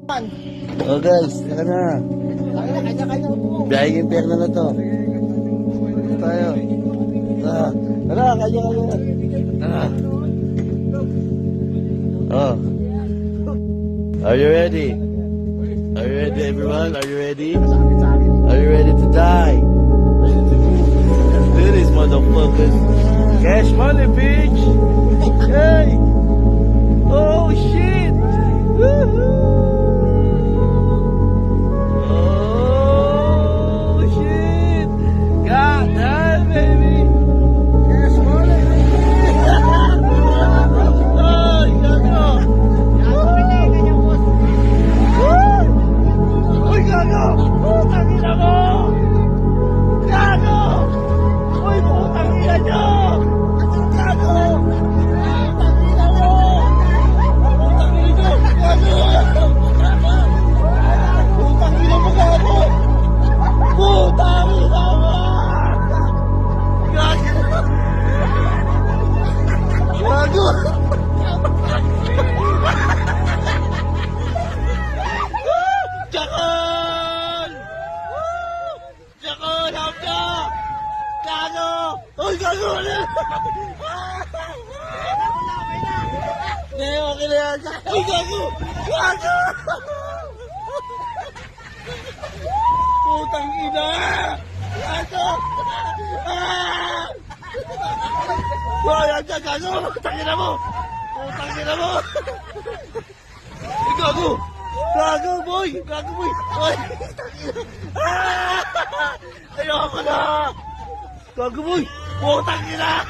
Oh guys, teka na. Kanya-kanya po. Biyahing impyerno na to. Dito tayo. Tara, kanya-kanya. Tara. Oh. Are you ready? Are you ready, everyone? Are you ready? Are you ready to die? Ready to move? Let's do this, motherfuckers. Cash money, bitch! Hey! Oh, shit! Woohoo! Oh, shit! God damn, baby! Cash money! Oh, gago! Uy, gago! Putang ina mo! Gago! Uy, putang ina nyo! Gago! Putang ina mo! Putang ina! Gago! Putang ina mo, gago! Putang ina mo! Gago! Gago! Jakon! Jakon, hamda! Gago! Uy, gago! Hindi, okay na yan. Uy, gago! Gago! Putang ina! Gago! Ayan ka, gago! Putang ina mo! Putang ina mo! Uy, gago! Gago, boy! Gago, boy! Ay! Ayoko na! Gago, boy! Putang ina!